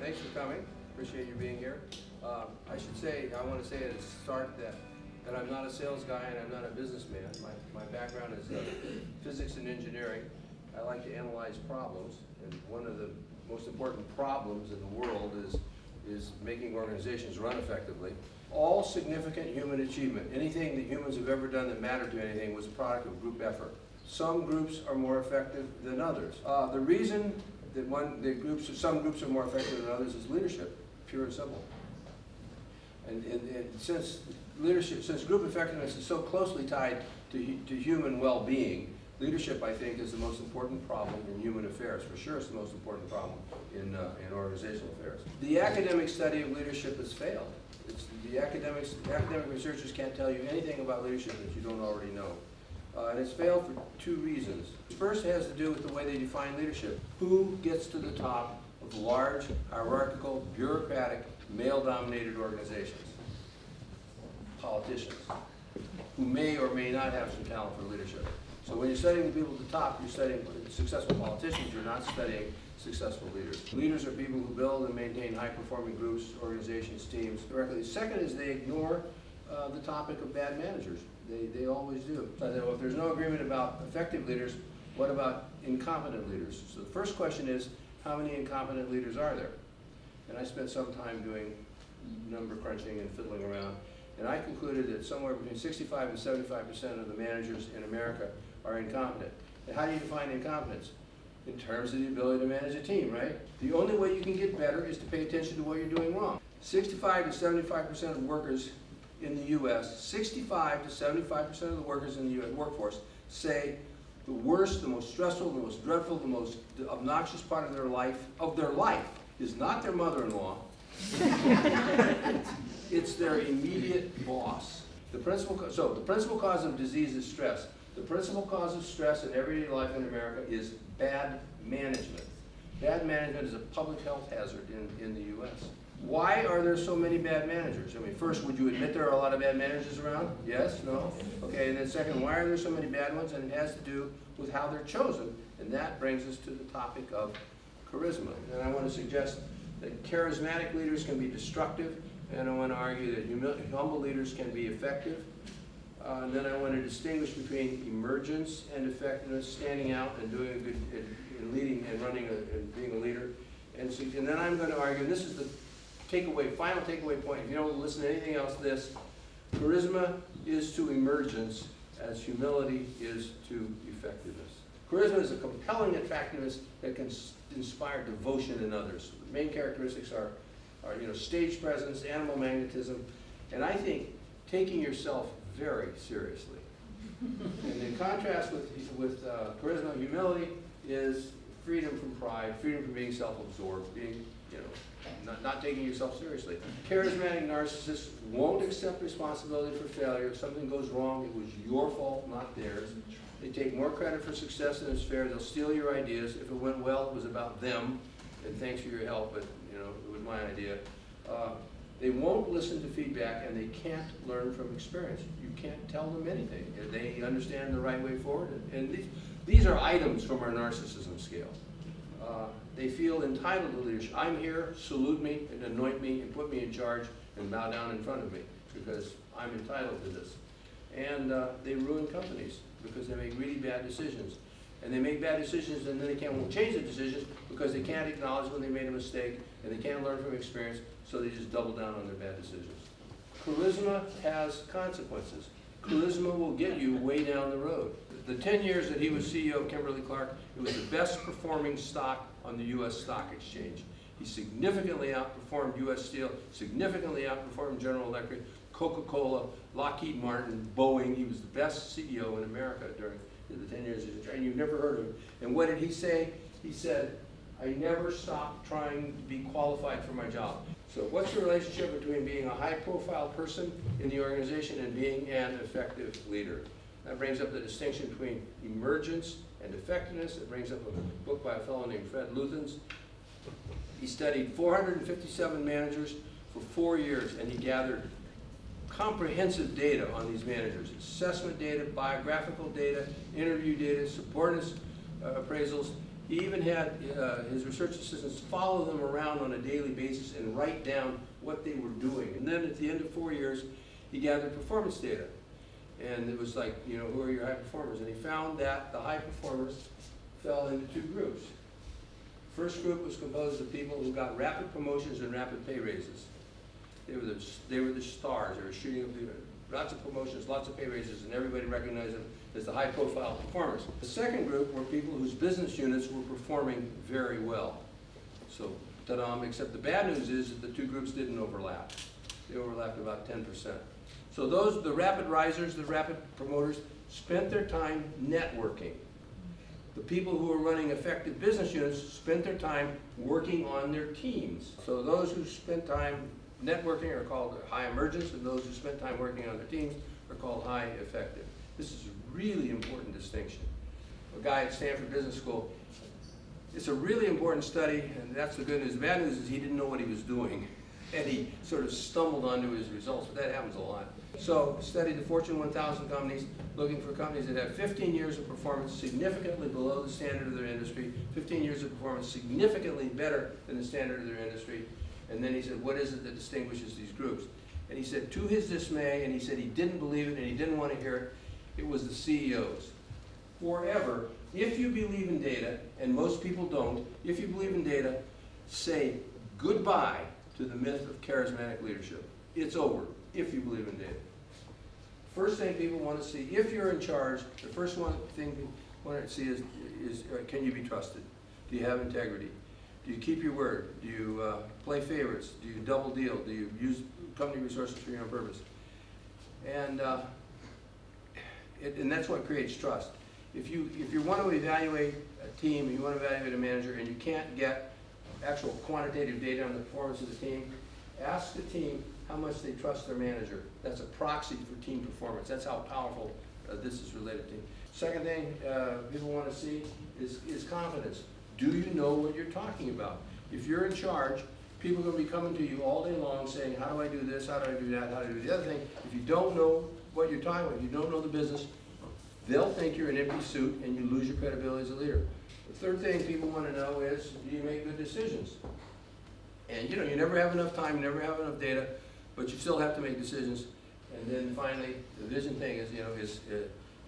Thanks for coming. Appreciate you being here. I should say, I want to say at the start that I'm not a sales guy and I'm not a businessman. My background is physics and engineering. I like to analyze problems, and one of the most important problems in the world is making organizations run effectively. All significant human achievement, anything that humans have ever done that mattered to anything, was a product of group effort. Some groups are more effective than others. The reason that some groups are more effective than others is leadership, pure and simple. And since group effectiveness is so closely tied to human well-being, leadership, I think, is the most important problem in human affairs. For sure, it's the most important problem in organizational affairs. The academic study of leadership has failed. The academic researchers can't tell you anything about leadership that you don't already know. And it's failed for two reasons. First has to do with the way they define leadership. Who gets to the top of large, hierarchical, bureaucratic, male-dominated organizations? Politicians, who may or may not have some talent for leadership. So when you're studying the people at the top, you're studying successful politicians, you're not studying successful leaders. Leaders are people who build and maintain high-performing groups, organizations, teams directly. Second is they ignore the topic of bad managers. They always do. So if there's no agreement about effective leaders, what about incompetent leaders? So the first question is, how many incompetent leaders are there? And I spent some time doing number crunching and fiddling around, and I concluded that somewhere between 65 and 75% of the managers in America are incompetent. And how do you define incompetence? In terms of the ability to manage a team, right? The only way you can get better is to pay attention to what you're doing wrong. 65 to 75% of workers in the U.S., 65 to 75% of the workers in the U.S. workforce say the worst, the most stressful, the most dreadful, the most obnoxious part of their life is not their mother-in-law. It's their immediate boss. The principal cause of disease is stress. The principal cause of stress in everyday life in America is bad management. Bad management is a public health hazard in the U.S. Why are there so many bad managers? I mean, first, would you admit there are a lot of bad managers around? Yes? No? Okay, and then second, why are there so many bad ones? And it has to do with how they're chosen. And that brings us to the topic of charisma. And I want to suggest that charismatic leaders can be destructive, and I want to argue that humble leaders can be effective. And then I want to distinguish between emergence and effectiveness, standing out and doing a good, and leading and running and being a leader. And then I'm going to argue, and this is the final takeaway point. If you don't listen to anything else, charisma is to emergence as humility is to effectiveness. Charisma is a compelling attractiveness that can inspire devotion in others. The main characteristics are stage presence, animal magnetism, and I think taking yourself very seriously. And in contrast with charisma, humility is freedom from pride, freedom from being self-absorbed, being, not taking yourself seriously. Charismatic narcissists won't accept responsibility for failure. If something goes wrong, it was your fault, not theirs. They take more credit for success than is fair. They'll steal your ideas. If it went well, it was about them, and thanks for your help, but it was my idea. They won't listen to feedback, and they can't learn from experience. You can't tell them anything. They understand the right way forward, and these are items from our narcissism scale. They feel entitled to leadership. I'm here, salute me, and anoint me, and put me in charge, and bow down in front of me, because I'm entitled to this. And they ruin companies, because they make really bad decisions. And they make bad decisions, and then they won't change the decisions, because they can't acknowledge when they made a mistake, and they can't learn from experience, so they just double down on their bad decisions. Charisma has consequences. Charisma will get you way down the road. The 10 years that he was CEO of Kimberly-Clark, it was the best performing stock on the U.S. stock exchange. He significantly outperformed U.S. Steel, significantly outperformed General Electric, Coca-Cola, Lockheed Martin, Boeing. He was the best CEO in America during the 10 years he was in charge. And you've never heard of him. And what did he say? He said, I never stopped trying to be qualified for my job. So what's the relationship between being a high-profile person in the organization and being an effective leader? That brings up the distinction between emergence and effectiveness. It brings up a book by a fellow named Fred Luthans. He studied 457 managers for 4 years, and he gathered comprehensive data on these managers: assessment data, biographical data, interview data, subordinates appraisals, He even had his research assistants follow them around on a daily basis and write down what they were doing. And then at the end of 4 years, he gathered performance data. And it was like, you know, who are your high performers? And he found that the high performers fell into two groups. First group was composed of people who got rapid promotions and rapid pay raises. They were the stars. They were shooting up lots of promotions, lots of pay raises, and everybody recognized them as the high-profile performers. The second group were people whose business units were performing very well. So, ta-da, except the bad news is that the two groups didn't overlap. They overlapped about 10%. So those, the rapid risers, the rapid promoters, spent their time networking. The people who were running effective business units spent their time working on their teams. So those who spent time networking are called high emergence, and those who spent time working on their teams are called high effective. This is a really important distinction. A guy at Stanford Business School, it's a really important study, and that's the good news. The bad news is he didn't know what he was doing, and he sort of stumbled onto his results, but that happens a lot. So, studied the Fortune 1000 companies, looking for companies that have 15 years of performance significantly below the standard of their industry, 15 years of performance significantly better than the standard of their industry. And then he said, what is it that distinguishes these groups? And he said, to his dismay, and he said he didn't believe it and he didn't want to hear it, it was the CEOs. Forever, if you believe in data, and most people don't, if you believe in data, say goodbye to the myth of charismatic leadership. It's over, if you believe in data. First thing people want to see, if you're in charge, the first thing people want to see is can you be trusted? Do you have integrity? Do you keep your word? Do you play favorites? Do you double deal? Do you use company resources for your own purpose? And that's what creates trust. If you want to evaluate a team, you want to evaluate a manager, and you can't get actual quantitative data on the performance of the team, ask the team how much they trust their manager. That's a proxy for team performance. That's how powerful this is related to. Second thing people want to see is confidence. Do you know what you're talking about? If you're in charge, people are going to be coming to you all day long saying, how do I do this, how do I do that, how do I do the other thing? If you don't know what you're talking about, if you don't know the business, they'll think you're an empty suit and you lose your credibility as a leader. The third thing people want to know is, do you make good decisions? And you know, you never have enough time, you never have enough data, but you still have to make decisions. And then finally, the vision thing is, you know,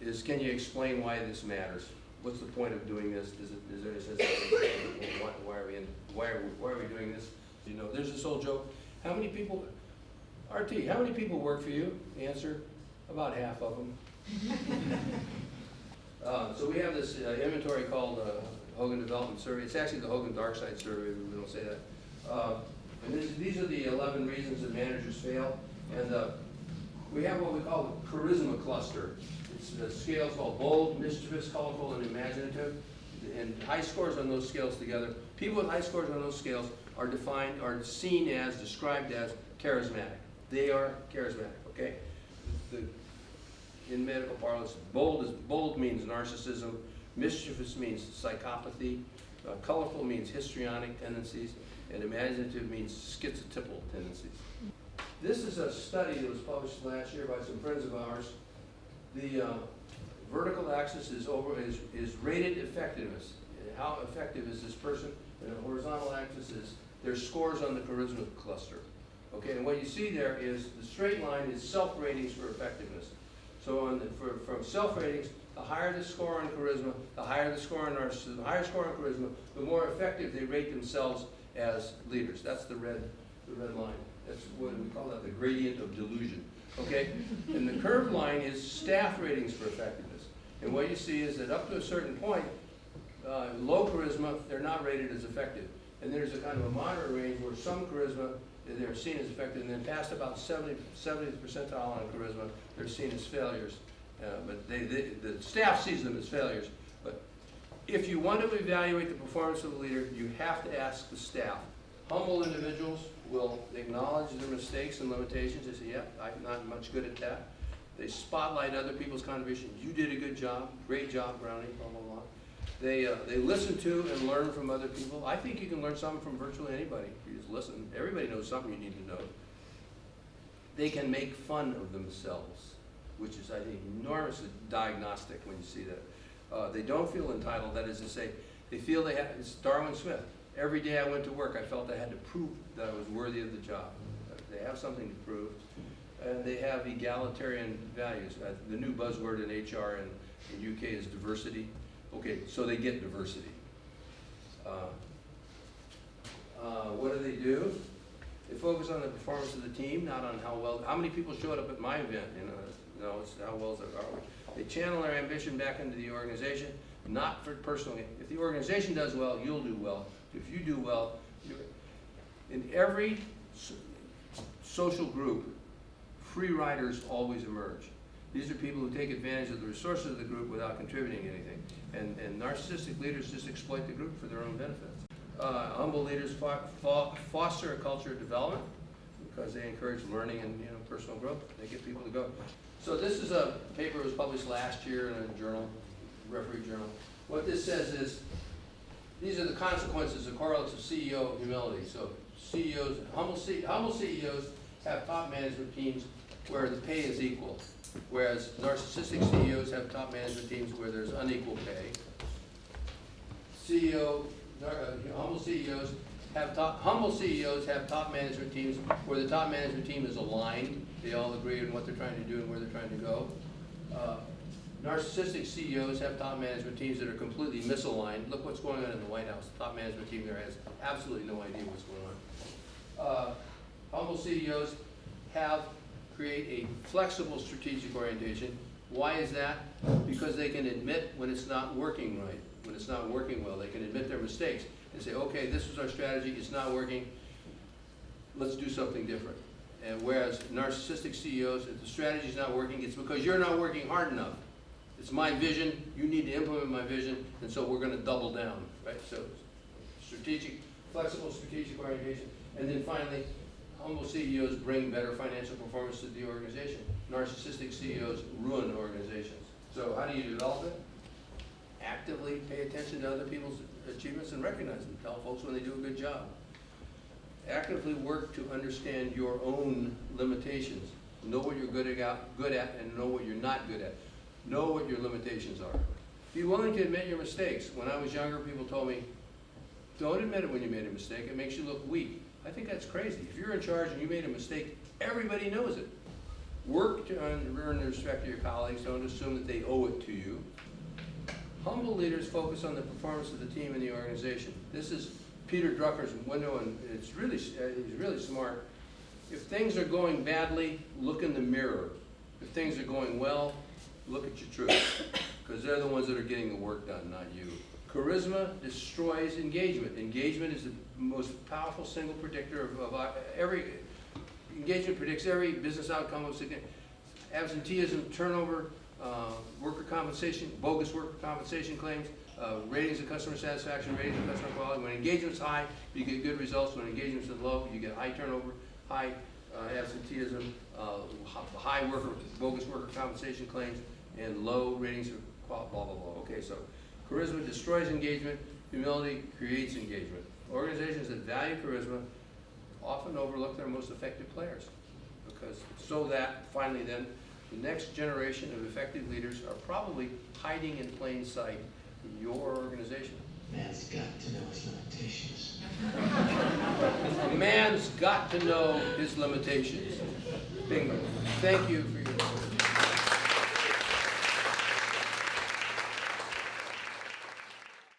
is can you explain why this matters? What's the point of doing this? Is there any sense of why are we doing this? You know, there's this old joke. How many people, RT, how many people work for you? Answer, about half of them. So we have this inventory called Hogan Development Survey. It's actually the Hogan Dark Side Survey, we don't say that. And these are the 11 reasons that managers fail. And we have what we call the charisma cluster. It's the scales called bold, mischievous, colorful, and imaginative. And high scores on those scales together. People with high scores on those scales are seen as, described as charismatic. They are charismatic, okay? In medical parlance, bold means narcissism, mischievous means psychopathy, colorful means histrionic tendencies, and imaginative means schizotypal tendencies. This is a study that was published last year by some friends of ours. The vertical axis is rated effectiveness. How effective is this person? And the horizontal axis is their scores on the charisma cluster. Okay, and what you see there is the straight line is self-ratings for effectiveness. So from self-ratings, the higher the score on charisma, the higher the score on narcissism, the higher score on charisma, the more effective they rate themselves as leaders. That's the red line. That's what we call that the gradient of delusion. Okay? And the curved line is staff ratings for effectiveness. And what you see is that up to a certain point, low charisma, they're not rated as effective. And there's a kind of a moderate range where some charisma, they're seen as effective, and then past about 70th percentile on charisma, they're seen as failures. But the staff sees them as failures. But if you want to evaluate the performance of a leader, you have to ask the staff. Humble individuals will acknowledge their mistakes and limitations. They say, yeah, I'm not much good at that. They spotlight other people's contributions. You did a good job. Great job, Brownie, blah, blah, blah. They listen to and learn from other people. I think you can learn something from virtually anybody. If you just listen. Everybody knows something you need to know. They can make fun of themselves, which is, I think, enormously diagnostic when you see that. They don't feel entitled. That is to say, They feel they have, it's Darwin Smith. Every day I went to work, I felt I had to prove that I was worthy of the job. They have something to prove. And they have egalitarian values. The new buzzword in HR in UK is diversity. Okay, so they get diversity. What do? They focus on the performance of the team, not on how many people showed up at my event. No, it's how well are we. They channel their ambition back into the organization, not for personal gain. If the organization does well, you'll do well. If you do well, in every social group, free riders always emerge. These are people who take advantage of the resources of the group without contributing anything. And narcissistic leaders just exploit the group for their own benefits. Humble leaders foster a culture of development because they encourage learning and personal growth. They get people to go. So this is a paper that was published last year in a journal, referee journal. What this says is, these are the consequences, the correlates of CEO humility. So CEOs, humble CEOs have top management teams where the pay is equal, whereas narcissistic CEOs have top management teams where there's unequal pay. Humble CEOs have top management teams where the top management team is aligned. They all agree on what they're trying to do and where they're trying to go. Narcissistic CEOs have top management teams that are completely misaligned. Look what's going on in the White House. The top management team there has absolutely no idea what's going on. Humble CEOs create a flexible strategic orientation. Why is that? Because they can admit when it's not working right, when it's not working well. They can admit their mistakes and say, okay, this was our strategy, it's not working, let's do something different. And whereas narcissistic CEOs, if the strategy's not working, it's because you're not working hard enough. It's my vision, you need to implement my vision, and so we're going to double down, right? So flexible strategic orientation. And then finally, humble CEOs bring better financial performance to the organization. Narcissistic CEOs ruin organizations. So how do you develop it? Actively pay attention to other people's achievements and recognize them. Tell folks when they do a good job. Actively work to understand your own limitations. Know what you're good at and know what you're not good at. Know what your limitations are. Be willing to admit your mistakes. When I was younger, people told me, don't admit it when you made a mistake. It makes you look weak. I think that's crazy. If you're in charge and you made a mistake, everybody knows it. Work to earn the respect of your colleagues. Don't assume that they owe it to you. Humble leaders focus on the performance of the team and the organization. This is Peter Drucker's window, and he's really smart. If things are going badly, look in the mirror. If things are going well, look at your troops, because they're the ones that are getting the work done, not you. Charisma destroys engagement. Engagement is the most powerful single predictor of every. Engagement predicts every business outcome of significance. Absenteeism, turnover, worker compensation, bogus worker compensation claims, ratings of customer satisfaction, ratings of customer quality. When engagement's high, you get good results. When engagement's low, you get high turnover, high absenteeism, high bogus worker compensation claims, and low ratings of blah, blah, blah. Okay, so charisma destroys engagement, humility creates engagement. Organizations that value charisma often overlook their most effective players, because so that finally then the next generation of effective leaders are probably hiding in plain sight in your organization. Man's got to know his limitations. A man's got to know his limitations. Bingo. Thank you for your